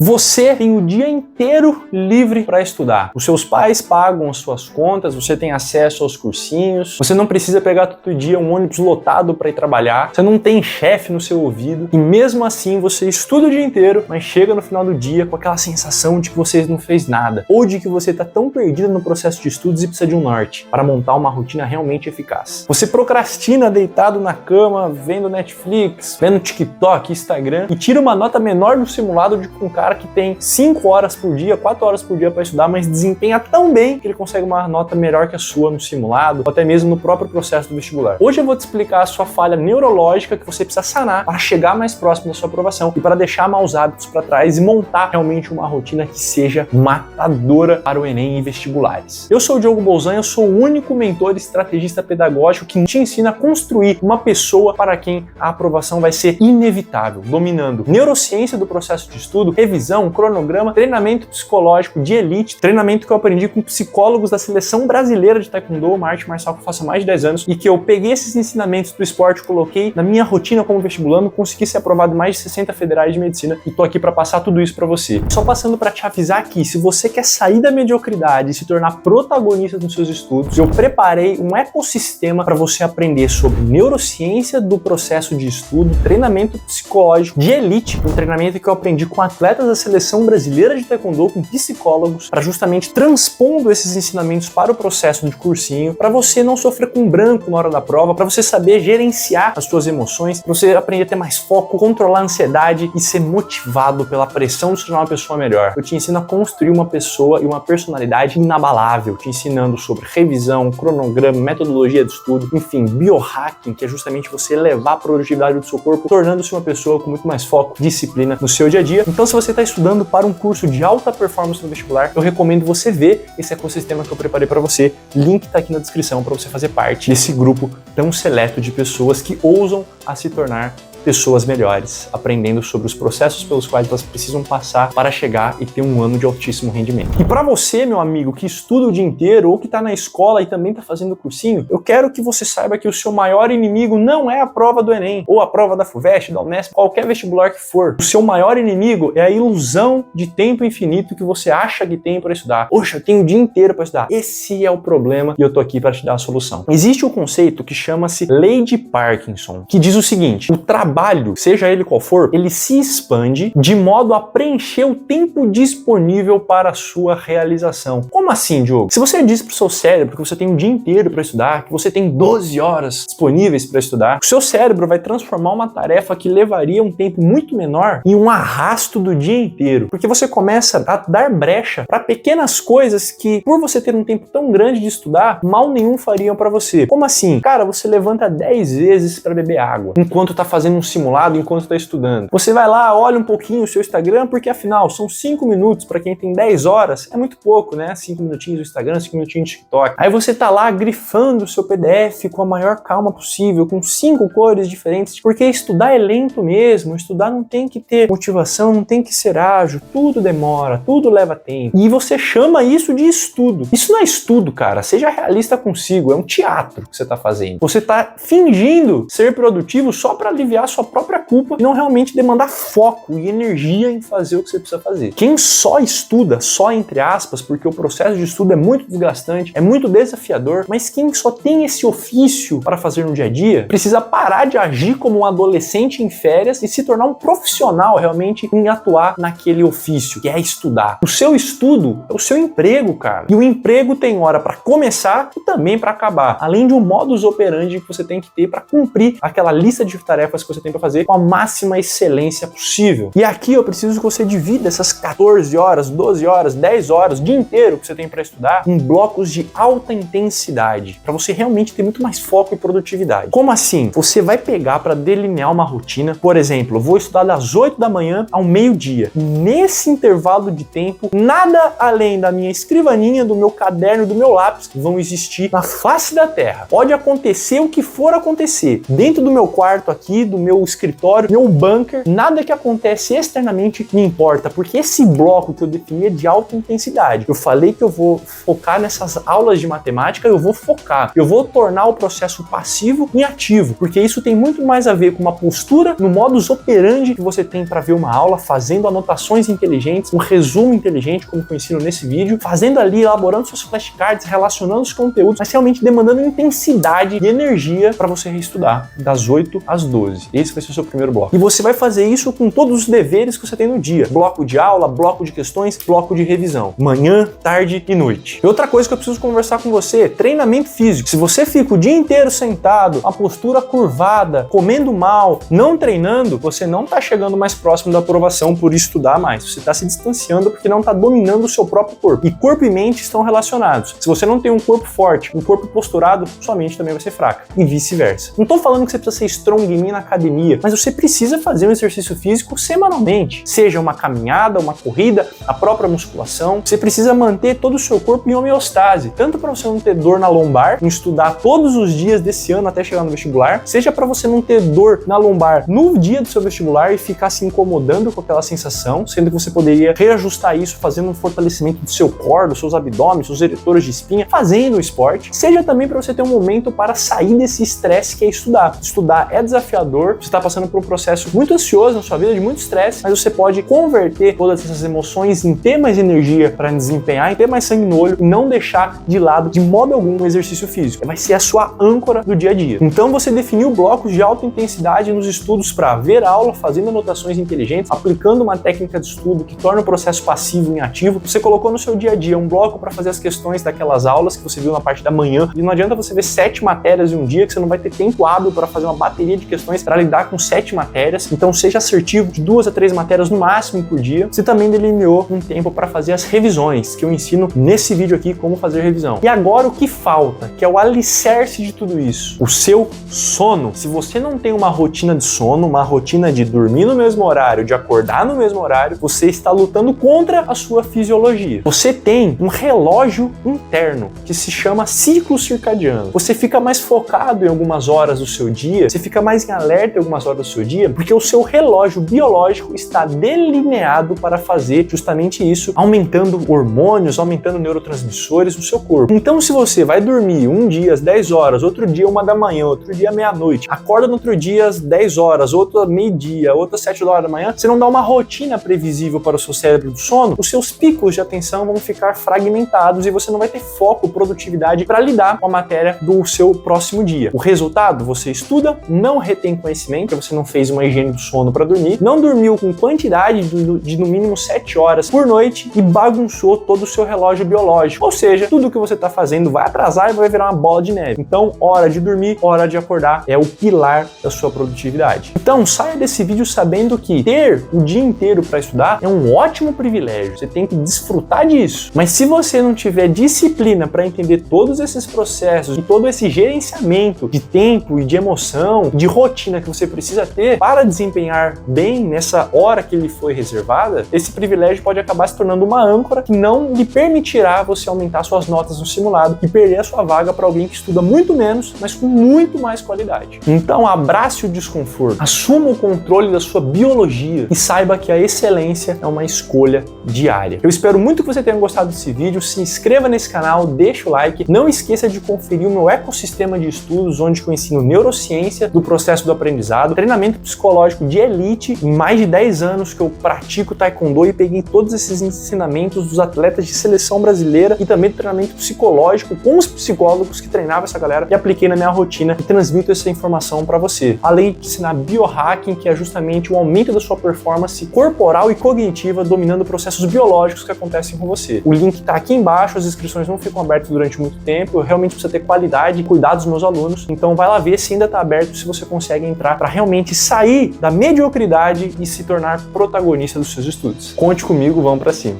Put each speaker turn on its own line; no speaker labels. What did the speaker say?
Você tem o dia inteiro livre para estudar. Os seus pais pagam as suas contas, você tem acesso aos cursinhos, você não precisa pegar todo dia um ônibus lotado para ir trabalhar, você não tem chefe no seu ouvido e mesmo assim você estuda o dia inteiro, mas chega no final do dia com aquela sensação de que você não fez nada ou de que você está tão perdido no processo de estudos e precisa de um norte para montar uma rotina realmente eficaz. Você procrastina deitado na cama, vendo Netflix, vendo TikTok, Instagram e tira uma nota menor no simulado de um cara que tem 5 horas por dia, 4 horas por dia para estudar, mas desempenha tão bem que ele consegue uma nota melhor que a sua no simulado ou até mesmo no próprio processo do vestibular. Hoje eu vou te explicar a sua falha neurológica que você precisa sanar para chegar mais próximo da sua aprovação e para deixar maus hábitos para trás e montar realmente uma rotina que seja matadora para o Enem e vestibulares. Eu sou o Diogo Bolzan, eu sou o único mentor e estrategista pedagógico que te ensina a construir uma pessoa para quem a aprovação vai ser inevitável, dominando neurociência do processo de estudo, revisão, cronograma, treinamento psicológico de elite, treinamento que eu aprendi com psicólogos da seleção brasileira de Taekwondo, uma arte marcial que eu faço há mais de 10 anos, e que eu peguei esses ensinamentos do esporte, coloquei na minha rotina como vestibulando, consegui ser aprovado em mais de 60 federais de medicina e tô aqui para passar tudo isso para você. Só passando para te avisar aqui, se você quer sair da mediocridade e se tornar protagonista nos seus estudos, eu preparei um ecossistema para você aprender sobre neurociência do processo de estudo, treinamento psicológico de elite, um treinamento que eu aprendi com atletas da seleção brasileira de Taekwondo, com psicólogos, para justamente transpondo esses ensinamentos para o processo de cursinho, para você não sofrer com branco na hora da prova, para você saber gerenciar as suas emoções, para você aprender a ter mais foco, controlar a ansiedade e ser motivado pela pressão de se tornar uma pessoa melhor. Eu te ensino a construir uma pessoa e uma personalidade inabalável, te ensinando sobre revisão, cronograma, metodologia de estudo, enfim, biohacking, que é justamente você elevar a produtividade do seu corpo, tornando-se uma pessoa com muito mais foco, disciplina no seu dia a dia. Então, se você está estudando para um curso de alta performance no vestibular, eu recomendo você ver esse ecossistema que eu preparei para você. Link está aqui na descrição para você fazer parte desse grupo tão seleto de pessoas que ousam a se tornar pessoas melhores, aprendendo sobre os processos pelos quais elas precisam passar para chegar e ter um ano de altíssimo rendimento. E para você, meu amigo, que estuda o dia inteiro ou que está na escola e também está fazendo cursinho, eu quero que você saiba que o seu maior inimigo não é a prova do Enem, ou a prova da FUVEST, da Unesp, qualquer vestibular que for. O seu maior inimigo é a ilusão de tempo infinito que você acha que tem para estudar. Poxa, eu tenho o dia inteiro para estudar. Esse é o problema e eu tô aqui para te dar a solução. Existe um conceito que chama-se Lei de Parkinson, que diz o seguinte: o trabalho, seja ele qual for, ele se expande de modo a preencher o tempo disponível para a sua realização. Como assim, Diogo? Se você diz para o seu cérebro que você tem um dia inteiro para estudar, que você tem 12 horas disponíveis para estudar, o seu cérebro vai transformar uma tarefa que levaria um tempo muito menor em um arrasto do dia inteiro, porque você começa a dar brecha para pequenas coisas que, por você ter um tempo tão grande de estudar, mal nenhum fariam para você. Como assim? Cara, você levanta 10 vezes para beber água, enquanto tá fazendo um simulado, enquanto está estudando. Você vai lá, olha um pouquinho o seu Instagram, porque afinal são 5 minutos, para quem tem 10 horas, é muito pouco, né? 5 minutinhos do Instagram, 5 minutinhos do TikTok. Aí você tá lá grifando o seu PDF com a maior calma possível, com 5 cores diferentes, porque estudar é lento mesmo, estudar não tem que ter motivação, não tem que ser ágil, tudo demora, tudo leva tempo. E você chama isso de estudo. Isso não é estudo, cara, seja realista consigo, é um teatro que você tá fazendo. Você tá fingindo ser produtivo só para aliviar sua própria culpa e não realmente demandar foco e energia em fazer o que você precisa fazer. Quem só estuda, só entre aspas, porque o processo de estudo é muito desgastante, é muito desafiador, mas quem só tem esse ofício para fazer no dia a dia, precisa parar de agir como um adolescente em férias e se tornar um profissional realmente em atuar naquele ofício, que é estudar. O seu estudo é o seu emprego, cara. E o emprego tem hora para começar e também para acabar, além de um modus operandi que você tem que ter para cumprir aquela lista de tarefas que você tem para fazer com a máxima excelência possível. E aqui eu preciso que você divida essas 14 horas, 12 horas, 10 horas, o dia inteiro que você tem para estudar em blocos de alta intensidade, para você realmente ter muito mais foco e produtividade. Como assim? Você vai pegar para delinear uma rotina, por exemplo, eu vou estudar das 8 da manhã ao meio-dia. Nesse intervalo de tempo, nada além da minha escrivaninha, do meu caderno, do meu lápis vão existir na face da terra. Pode acontecer o que for acontecer, dentro do meu quarto aqui, do meu escritório, meu bunker, nada que acontece externamente me importa, porque esse bloco que eu defini é de alta intensidade. Eu falei que eu vou focar nessas aulas de matemática, eu vou focar, eu vou tornar o processo passivo em ativo, porque isso tem muito mais a ver com uma postura no modus operandi que você tem para ver uma aula, fazendo anotações inteligentes, um resumo inteligente, como eu ensino nesse vídeo, fazendo ali, elaborando seus flashcards, relacionando os conteúdos, mas realmente demandando intensidade e energia para você reestudar, das 8 às 12. Esse vai ser o seu primeiro bloco. E você vai fazer isso com todos os deveres que você tem no dia. Bloco de aula, bloco de questões, bloco de revisão. Manhã, tarde e noite. E outra coisa que eu preciso conversar com você, treinamento físico. Se você fica o dia inteiro sentado, a postura curvada, comendo mal, não treinando, você não está chegando mais próximo da aprovação por estudar mais. Você está se distanciando porque não está dominando o seu próprio corpo. E corpo e mente estão relacionados. Se você não tem um corpo forte, um corpo posturado, sua mente também vai ser fraca. E vice-versa. Não estou falando que você precisa ser strongman na academia, mas você precisa fazer um exercício físico semanalmente. Seja uma caminhada, uma corrida, a própria musculação. Você precisa manter todo o seu corpo em homeostase. Tanto para você não ter dor na lombar, em estudar todos os dias desse ano até chegar no vestibular, seja para você não ter dor na lombar no dia do seu vestibular e ficar se incomodando com aquela sensação, sendo que você poderia reajustar isso fazendo um fortalecimento do seu core, dos seus abdômenes, seus eretores de espinha, fazendo o esporte. Seja também para você ter um momento para sair desse estresse que é estudar. Estudar é desafiador, você está passando por um processo muito ansioso na sua vida, de muito estresse, mas você pode converter todas essas emoções em ter mais energia para desempenhar, em ter mais sangue no olho e não deixar de lado de modo algum o exercício físico. Vai ser a sua âncora do dia a dia. Então você definiu blocos de alta intensidade nos estudos para ver a aula, fazendo anotações inteligentes, aplicando uma técnica de estudo que torna o processo passivo em ativo. Você colocou no seu dia a dia um bloco para fazer as questões daquelas aulas que você viu na parte da manhã, e não adianta você ver 7 matérias em um dia que você não vai ter tempo hábil para fazer uma bateria de questões para lidar com 7 matérias. Então seja assertivo, de 2 a 3 matérias no máximo por dia. Você também delineou um tempo para fazer as revisões, que eu ensino nesse vídeo aqui como fazer revisão. E agora o que falta, que é o alicerce de tudo isso, o seu sono. Se você não tem uma rotina de sono, uma rotina de dormir no mesmo horário, de acordar no mesmo horário, você está lutando contra a sua fisiologia. Você tem um relógio interno que se chama ciclo circadiano. Você fica mais focado em algumas horas do seu dia, você fica mais em alerta em algumas horas do seu dia, porque o seu relógio biológico está delineado para fazer justamente isso, aumentando hormônios, aumentando neurotransmissores no seu corpo. Então, se você vai dormir um dia às 10 horas, outro dia 1 da manhã, outro dia meia-noite, acorda no outro dia às 10 horas, outro meio-dia, outro às 7 horas da manhã, você não dá uma rotina previsível para o seu cérebro do sono, os seus picos de atenção vão ficar fragmentados e você não vai ter foco, produtividade para lidar com a matéria do seu próximo dia. O resultado, você estuda, não retém conhecimento, você não fez uma higiene do sono para dormir, não dormiu com quantidade de no mínimo 7 horas por noite e bagunçou todo o seu relógio biológico. Ou seja, tudo que você está fazendo vai atrasar e vai virar uma bola de neve. Então, hora de dormir, hora de acordar é o pilar da sua produtividade. Então, saia desse vídeo sabendo que ter o dia inteiro para estudar é um ótimo privilégio. Você tem que desfrutar disso. Mas se você não tiver disciplina para entender todos esses processos e todo esse gerenciamento de tempo e de emoção, de rotina que você precisa ter para desempenhar bem nessa hora que lhe foi reservada, esse privilégio pode acabar se tornando uma âncora que não lhe permitirá você aumentar suas notas no simulado e perder a sua vaga para alguém que estuda muito menos, mas com muito mais qualidade. Então, abrace o desconforto, assuma o controle da sua biologia e saiba que a excelência é uma escolha diária. Eu espero muito que você tenha gostado desse vídeo, se inscreva nesse canal, deixa o like, não esqueça de conferir o meu ecossistema de estudos, onde eu ensino neurociência do processo do aprendizado, treinamento psicológico de elite, em mais de 10 anos que eu pratico taekwondo e peguei todos esses ensinamentos dos atletas de seleção brasileira e também do treinamento psicológico com os psicólogos que treinavam essa galera e apliquei na minha rotina e transmito essa informação para você. Além de ensinar biohacking, que é justamente o aumento da sua performance corporal e cognitiva, dominando processos biológicos que acontecem com você. O link está aqui embaixo, as inscrições não ficam abertas durante muito tempo, eu realmente preciso ter qualidade e cuidar dos meus alunos, então vai lá ver se ainda está aberto, se você consegue entrar para realmente sair da mediocridade e se tornar protagonista dos seus estudos. Conte comigo, vamos para cima.